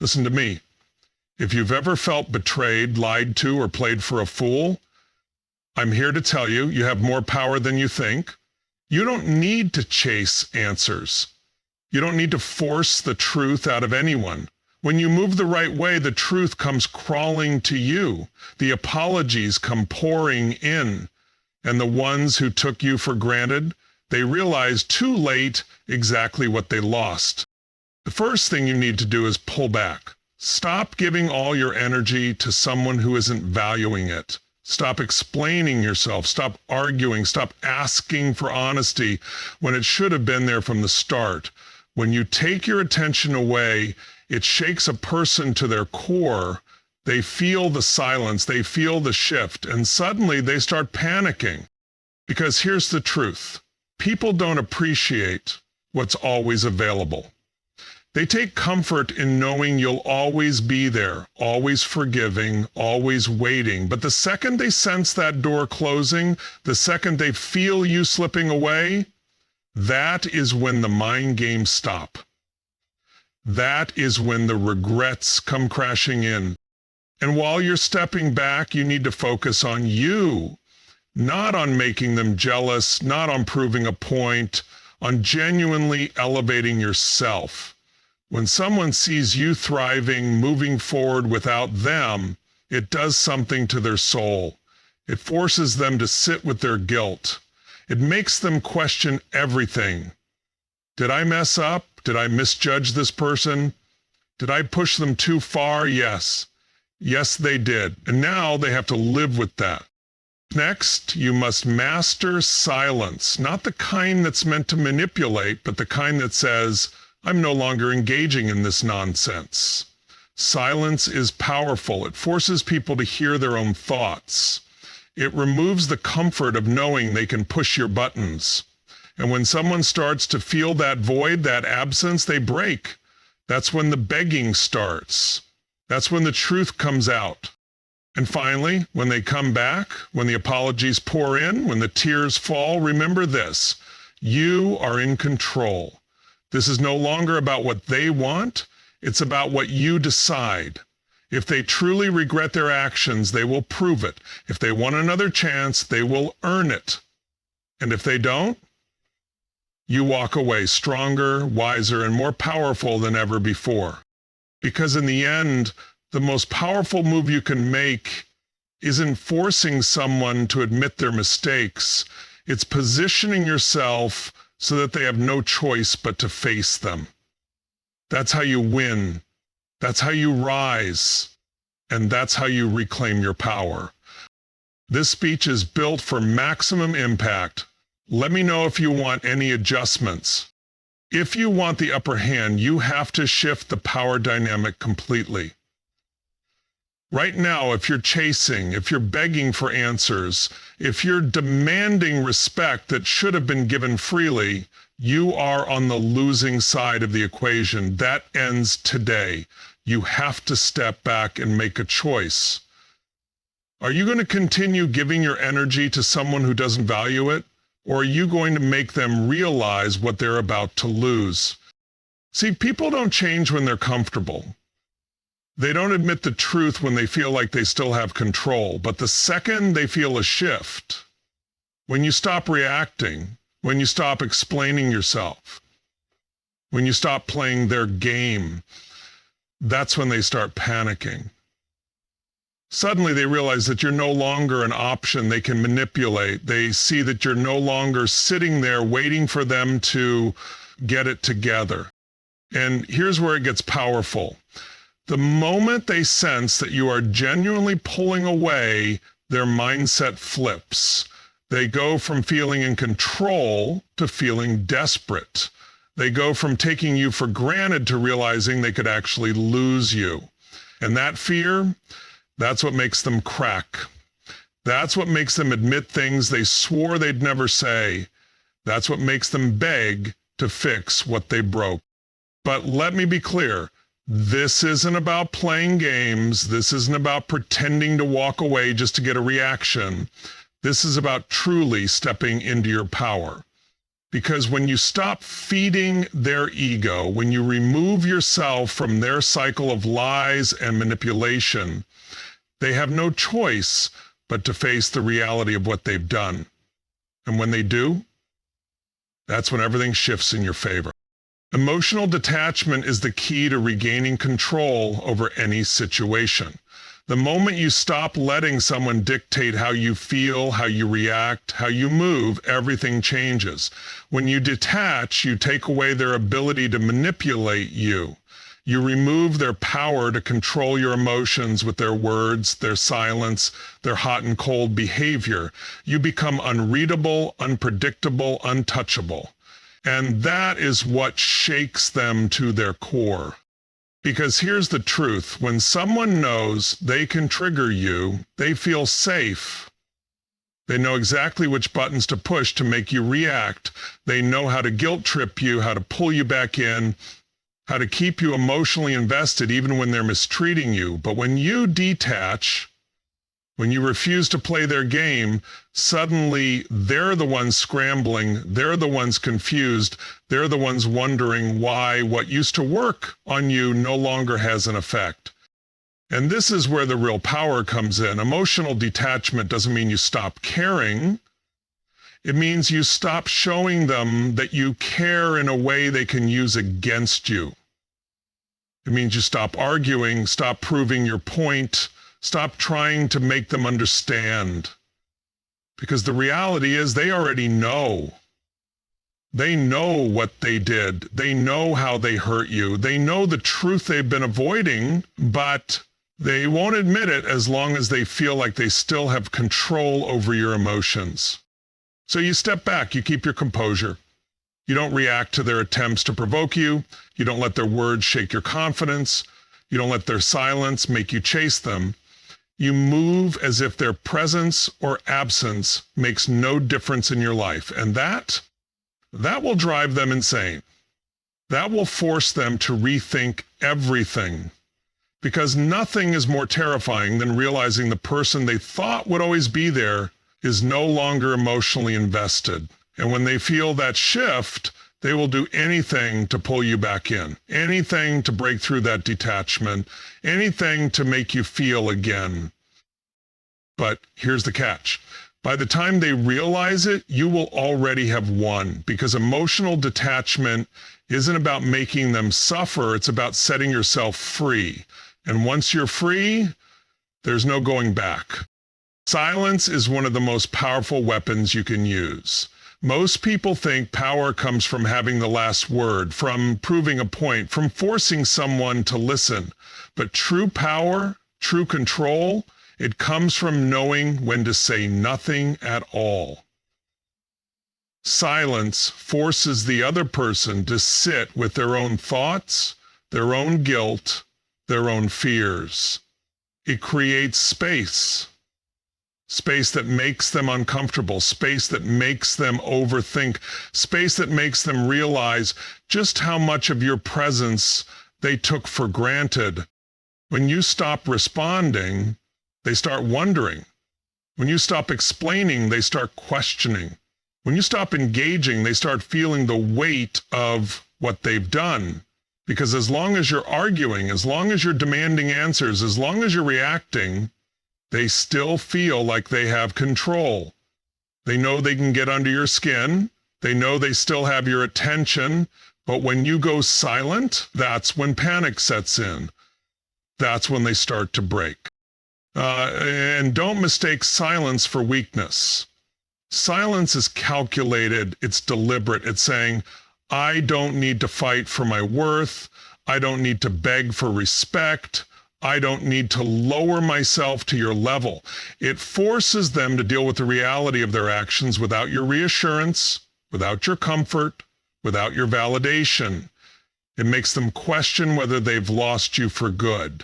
Listen to me. If you've ever felt betrayed, lied to, or played for a fool, I'm here to tell you, you have more power than you think. You don't need to chase answers. You don't need to force the truth out of anyone. When you move the right way, the truth comes crawling to you. The apologies come pouring in. And the ones who took you for granted, they realize too late exactly what they lost. The first thing you need to do is pull back. Stop giving all your energy to someone who isn't valuing it. Stop explaining yourself. Stop arguing. Stop asking for honesty when it should have been there from the start. When you take your attention away, it shakes a person to their core. They feel the silence. They feel the shift. And suddenly they start panicking. Because here's the truth. People don't appreciate what's always available. They take comfort in knowing you'll always be there, always forgiving, always waiting. But the second they sense that door closing, the second they feel you slipping away, that is when the mind games stop. That is when the regrets come crashing in. And while you're stepping back, you need to focus on you, not on making them jealous, not on proving a point, on genuinely elevating yourself. When someone sees you thriving, moving forward without them, it does something to their soul. It forces them to sit with their guilt. It makes them question everything. Did I mess up? Did I misjudge this person? Did I push them too far? Yes. Yes, they did. And now they have to live with that. Next, you must master silence, not the kind that's meant to manipulate, but the kind that says, I'm no longer engaging in this nonsense. Silence is powerful. It forces people to hear their own thoughts. It removes the comfort of knowing they can push your buttons. And when someone starts to feel that void, that absence, they break. That's when the begging starts. That's when the truth comes out. And finally, when they come back, when the apologies pour in, when the tears fall, remember this: you are in control. This is no longer about what they want. It's about what you decide. If they truly regret their actions, they will prove it. If they want another chance, they will earn it. And if they don't, you walk away stronger, wiser, and more powerful than ever before. Because in the end, the most powerful move you can make isn't forcing someone to admit their mistakes. It's positioning yourself so that they have no choice but to face them. That's how you win. That's how you rise. And that's how you reclaim your power. This speech is built for maximum impact. Let me know if you want any adjustments. If you want the upper hand, you have to shift the power dynamic completely. Right now, if you're chasing, if you're begging for answers, if you're demanding respect that should have been given freely, you are on the losing side of the equation. That ends today. You have to step back and make a choice. Are you going to continue giving your energy to someone who doesn't value it? Or are you going to make them realize what they're about to lose? See, people don't change when they're comfortable. They don't admit the truth when they feel like they still have control. But the second they feel a shift, when you stop reacting, when you stop explaining yourself, when you stop playing their game, that's when they start panicking. Suddenly they realize that you're no longer an option they can manipulate. They see that you're no longer sitting there waiting for them to get it together. And here's where it gets powerful. The moment they sense that you are genuinely pulling away, their mindset flips. They go from feeling in control to feeling desperate. They go from taking you for granted to realizing they could actually lose you. And that fear, that's what makes them crack. That's what makes them admit things they swore they'd never say. That's what makes them beg to fix what they broke. But let me be clear. This isn't about playing games. This isn't about pretending to walk away just to get a reaction. This is about truly stepping into your power. Because when you stop feeding their ego, when you remove yourself from their cycle of lies and manipulation, they have no choice but to face the reality of what they've done. And when they do, that's when everything shifts in your favor. Emotional detachment is the key to regaining control over any situation. The moment you stop letting someone dictate how you feel, how you react, how you move, everything changes. When you detach, you take away their ability to manipulate you. You remove their power to control your emotions with their words, their silence, their hot and cold behavior. You become unreadable, unpredictable, untouchable. And that is what shakes them to their core. Because here's the truth, when someone knows they can trigger you, they feel safe. They know exactly which buttons to push to make you react. They know how to guilt trip you, how to pull you back in, how to keep you emotionally invested even when they're mistreating you. But when you detach, when you refuse to play their game, suddenly they're the ones scrambling, they're the ones confused, they're the ones wondering why what used to work on you no longer has an effect. And this is where the real power comes in. Emotional detachment doesn't mean you stop caring. It means you stop showing them that you care in a way they can use against you. It means you stop arguing, stop proving your point, stop trying to make them understand. Because the reality is they already know. They know what they did. They know how they hurt you. They know the truth they've been avoiding, but they won't admit it as long as they feel like they still have control over your emotions. So you step back, you keep your composure. You don't react to their attempts to provoke you. You don't let their words shake your confidence. You don't let their silence make you chase them. You move as if their presence or absence makes no difference in your life. And that will drive them insane. That will force them to rethink everything. Because nothing is more terrifying than realizing the person they thought would always be there is no longer emotionally invested. And when they feel that shift, they will do anything to pull you back in, anything to break through that detachment, anything to make you feel again. But here's the catch. By the time they realize it, you will already have won, because emotional detachment isn't about making them suffer. It's about setting yourself free. And once you're free, there's no going back. Silence is one of the most powerful weapons you can use. Most people think power comes from having the last word, from proving a point, from forcing someone to listen. But true power, true control, it comes from knowing when to say nothing at all. Silence forces the other person to sit with their own thoughts, their own guilt, their own fears. It creates space. Space that makes them uncomfortable, space that makes them overthink, space that makes them realize just how much of your presence they took for granted. When you stop responding, they start wondering. When you stop explaining, they start questioning. When you stop engaging, they start feeling the weight of what they've done. Because as long as you're arguing, as long as you're demanding answers, as long as you're reacting, they still feel like they have control. They know they can get under your skin. They know they still have your attention. But when you go silent, that's when panic sets in. That's when they start to break. And don't mistake silence for weakness. Silence is calculated. It's deliberate. It's saying, I don't need to fight for my worth. I don't need to beg for respect. I don't need to lower myself to your level. It forces them to deal with the reality of their actions without your reassurance, without your comfort, without your validation. It makes them question whether they've lost you for good.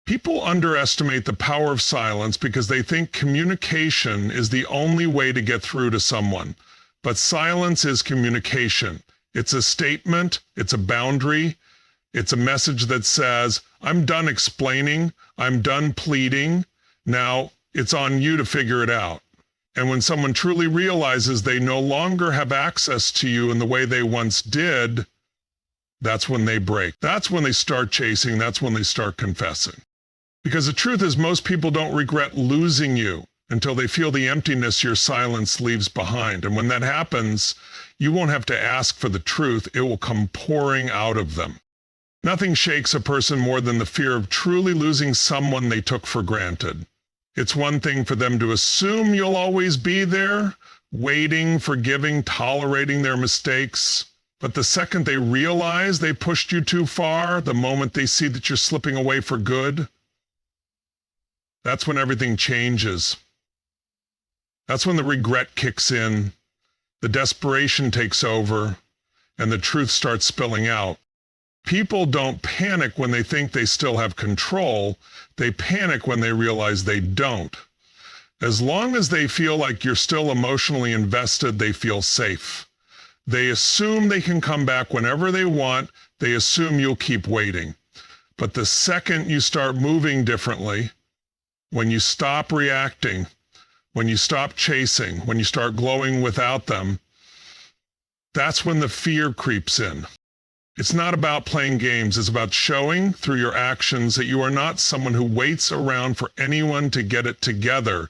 People underestimate the power of silence because they think communication is the only way to get through to someone. But silence is communication. It's a statement, it's a boundary, it's a message that says, I'm done explaining, I'm done pleading, now it's on you to figure it out. And when someone truly realizes they no longer have access to you in the way they once did, that's when they break. That's when they start chasing. That's when they start confessing. Because the truth is, most people don't regret losing you until they feel the emptiness your silence leaves behind. And when that happens, you won't have to ask for the truth. It will come pouring out of them. Nothing shakes a person more than the fear of truly losing someone they took for granted. It's one thing for them to assume you'll always be there, waiting, forgiving, tolerating their mistakes. But the second they realize they pushed you too far, the moment they see that you're slipping away for good, that's when everything changes. That's when the regret kicks in, the desperation takes over, and the truth starts spilling out. People don't panic when they think they still have control. They panic when they realize they don't. As long as they feel like you're still emotionally invested, they feel safe. They assume they can come back whenever they want. They assume you'll keep waiting. But the second you start moving differently, when you stop reacting, when you stop chasing, when you start glowing without them, that's when the fear creeps in. It's not about playing games. It's about showing through your actions that you are not someone who waits around for anyone to get it together.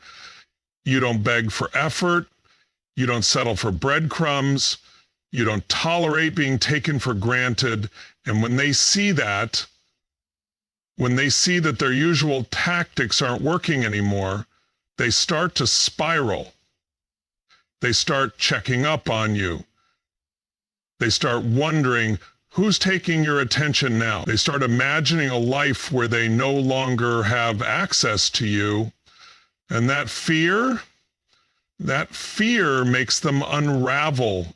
You don't beg for effort. You don't settle for breadcrumbs. You don't tolerate being taken for granted. And when they see that their usual tactics aren't working anymore, they start to spiral. They start checking up on you. They start wondering, who's taking your attention now? They start imagining a life where they no longer have access to you. And that fear makes them unravel.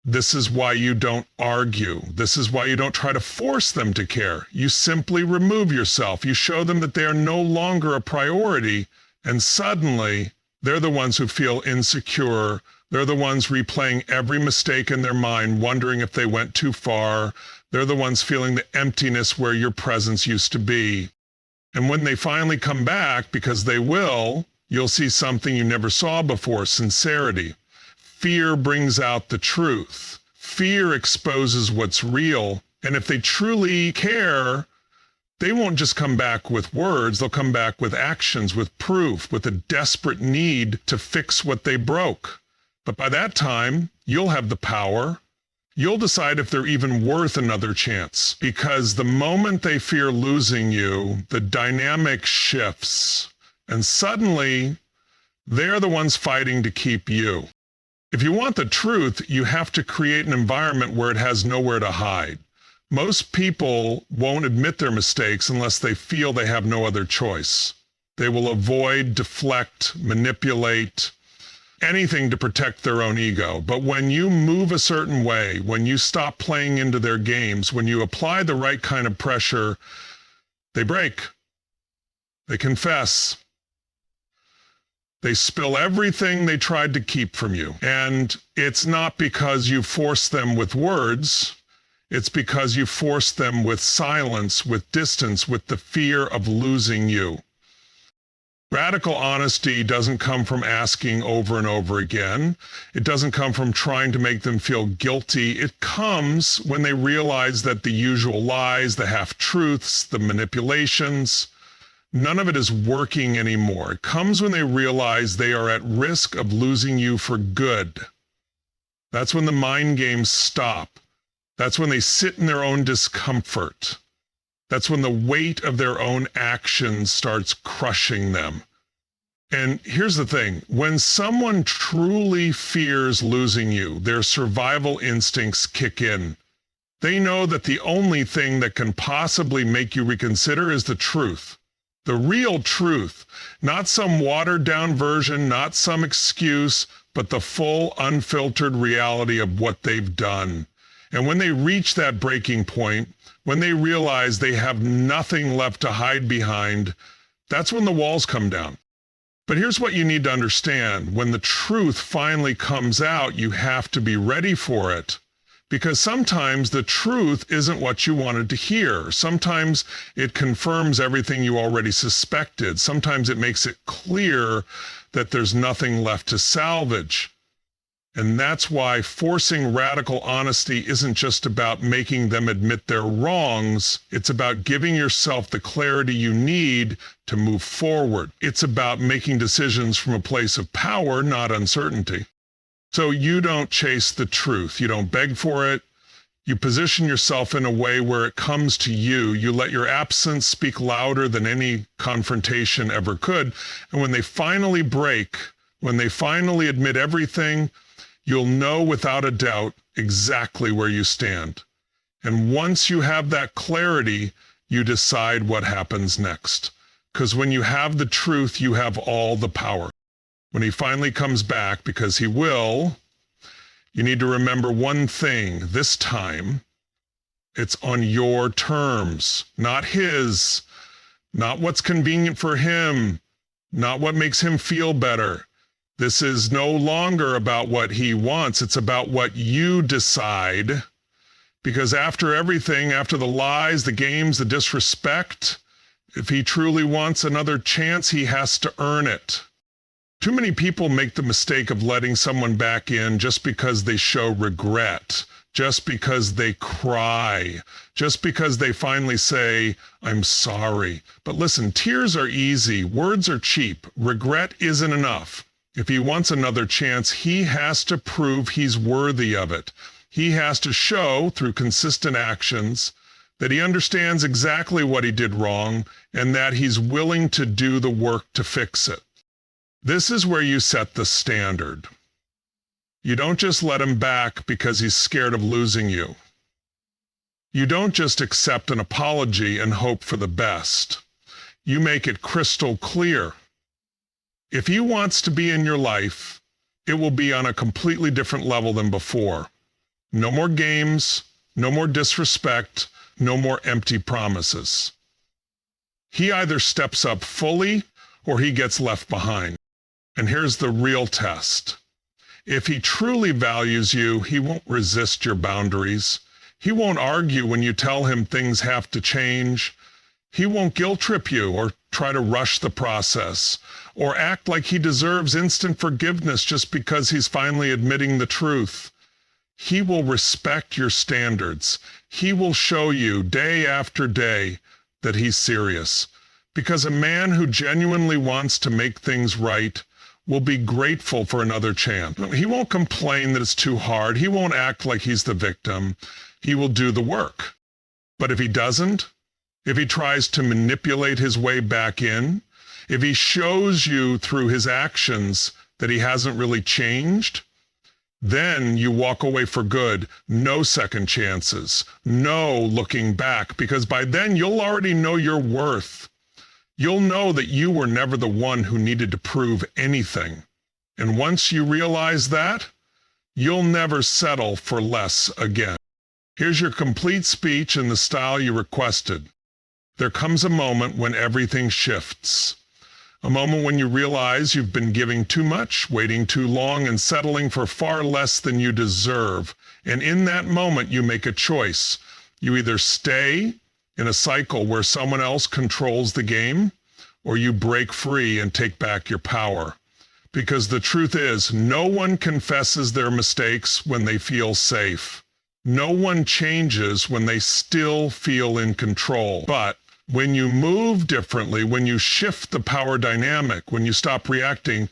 This is why you don't argue. This is why you don't try to force them to care. You simply remove yourself. You show them that they are no longer a priority, and suddenly they're the ones who feel insecure. They're the ones replaying every mistake in their mind, wondering if they went too far. They're the ones feeling the emptiness where your presence used to be. And when they finally come back, because they will, you'll see something you never saw before: sincerity. Fear brings out the truth. Fear exposes what's real. And if they truly care, they won't just come back with words. They'll come back with actions, with proof, with a desperate need to fix what they broke. But by that time, you'll have the power. You'll decide if they're even worth another chance. Because the moment they fear losing you, the dynamic shifts. And suddenly, they're the ones fighting to keep you. If you want the truth, you have to create an environment where it has nowhere to hide. Most people won't admit their mistakes unless they feel they have no other choice. They will avoid, deflect, manipulate, anything to protect their own ego. But when you move a certain way, when you stop playing into their games, when you apply the right kind of pressure, they break. They confess. They spill everything they tried to keep from you. And it's not because you forced them with words. It's because you forced them with silence, with distance, with the fear of losing you. Radical honesty doesn't come from asking over and over again. It doesn't come from trying to make them feel guilty. It comes when they realize that the usual lies, the half-truths, the manipulations, none of it is working anymore. It comes when they realize they are at risk of losing you for good. That's when the mind games stop. That's when they sit in their own discomfort. That's when the weight of their own actions starts crushing them. And here's the thing, when someone truly fears losing you, their survival instincts kick in. They know that the only thing that can possibly make you reconsider is the truth. The real truth, not some watered-down version, not some excuse, but the full, unfiltered reality of what they've done. And when they reach that breaking point, when they realize they have nothing left to hide behind, that's when the walls come down. But here's what you need to understand. When the truth finally comes out, you have to be ready for it. Because sometimes the truth isn't what you wanted to hear. Sometimes it confirms everything you already suspected. Sometimes it makes it clear that there's nothing left to salvage. And that's why forcing radical honesty isn't just about making them admit their wrongs. It's about giving yourself the clarity you need to move forward. It's about making decisions from a place of power, not uncertainty. So you don't chase the truth. You don't beg for it. You position yourself in a way where it comes to you. You let your absence speak louder than any confrontation ever could. And when they finally break, when they finally admit everything, you'll know without a doubt exactly where you stand. And once you have that clarity, you decide what happens next. Because when you have the truth, you have all the power. When he finally comes back, because he will, you need to remember one thing. This time, it's on your terms, not his, not what's convenient for him, not what makes him feel better. This is no longer about what he wants. It's about what you decide. Because after everything, after the lies, the games, the disrespect, if he truly wants another chance, he has to earn it. Too many people make the mistake of letting someone back in just because they show regret, just because they cry, just because they finally say, I'm sorry. But listen, tears are easy, words are cheap, regret isn't enough. If he wants another chance, he has to prove he's worthy of it. He has to show, through consistent actions, that he understands exactly what he did wrong and that he's willing to do the work to fix it. This is where you set the standard. You don't just let him back because he's scared of losing you. You don't just accept an apology and hope for the best. You make it crystal clear. If he wants to be in your life, it will be on a completely different level than before. No more games, no more disrespect, no more empty promises. He either steps up fully or he gets left behind. And here's the real test. If he truly values you, he won't resist your boundaries. He won't argue when you tell him things have to change. He won't guilt trip you or try to rush the process or act like he deserves instant forgiveness just because he's finally admitting the truth. He will respect your standards. He will show you day after day that he's serious. Because a man who genuinely wants to make things right will be grateful for another chance. He won't complain that it's too hard. He won't act like he's the victim. He will do the work. But if he doesn't, if he tries to manipulate his way back in, if he shows you through his actions that he hasn't really changed, then you walk away for good. No second chances, no looking back, because by then you'll already know your worth. You'll know that you were never the one who needed to prove anything. And once you realize that, you'll never settle for less again. Here's your complete speech in the style you requested. There comes a moment when everything shifts. A moment when you realize you've been giving too much, waiting too long, and settling for far less than you deserve. And in that moment, you make a choice. You either stay in a cycle where someone else controls the game, or you break free and take back your power. Because the truth is, no one confesses their mistakes when they feel safe. No one changes when they still feel in control. But when you move differently, when you shift the power dynamic, when you stop reacting,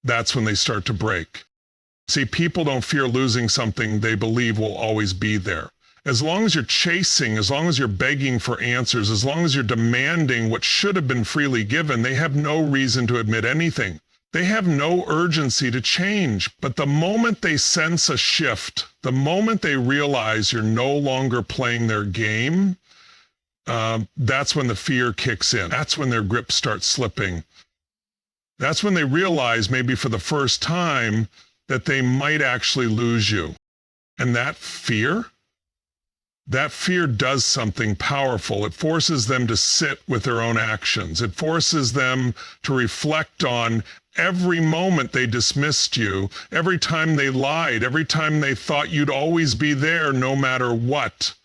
that's when they start to break. See, people don't fear losing something they believe will always be there. As long as you're chasing, as long as you're begging for answers, as long as you're demanding what should have been freely given, they have no reason to admit anything. They have no urgency to change. But the moment they sense a shift, the moment they realize you're no longer playing their game, that's when the fear kicks in. That's when their grip starts slipping. That's when they realize, maybe for the first time, that they might actually lose you. And that fear does something powerful. It forces them to sit with their own actions. It forces them to reflect on every moment they dismissed you, every time they lied, every time they thought you'd always be there no matter what.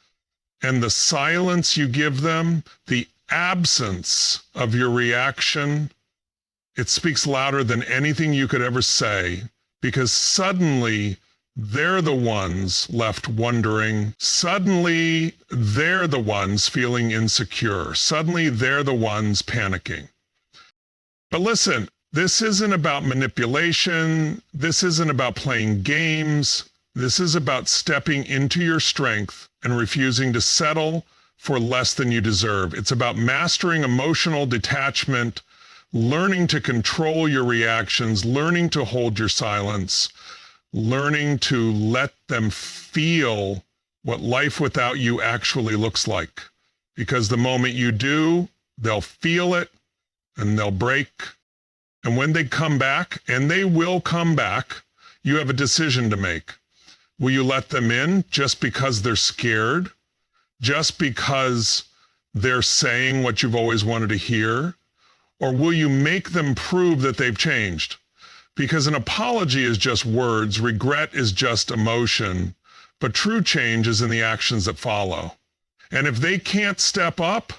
And the silence you give them, the absence of your reaction, It speaks louder than anything you could ever say, because suddenly they're the ones left wondering. Suddenly they're the ones feeling insecure. Suddenly they're the ones panicking. But listen, this isn't about manipulation. This isn't about playing games. This is about stepping into your strength and refusing to settle for less than you deserve. It's about mastering emotional detachment, learning to control your reactions, learning to hold your silence, learning to let them feel what life without you actually looks like. Because the moment you do, they'll feel it and they'll break. And when they come back, and they will come back, you have a decision to make. Will you let them in just because they're scared? Just because they're saying what you've always wanted to hear? Or will you make them prove that they've changed? Because an apology is just words, regret is just emotion, but true change is in the actions that follow. And if they can't step up,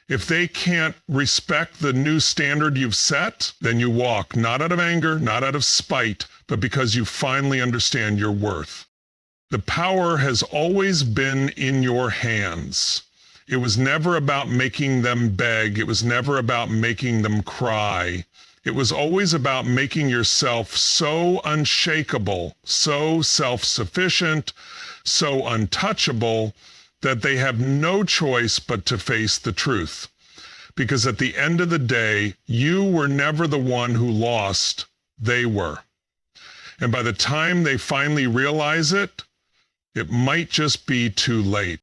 if they can't respect the new standard you've set, then you walk, not out of anger, not out of spite, but because you finally understand your worth. The power has always been in your hands. It was never about making them beg. It was never about making them cry. It was always about making yourself so unshakable, so self-sufficient, so untouchable that they have no choice but to face the truth. Because at the end of the day, you were never the one who lost, they were. And by the time they finally realize it, it might just be too late.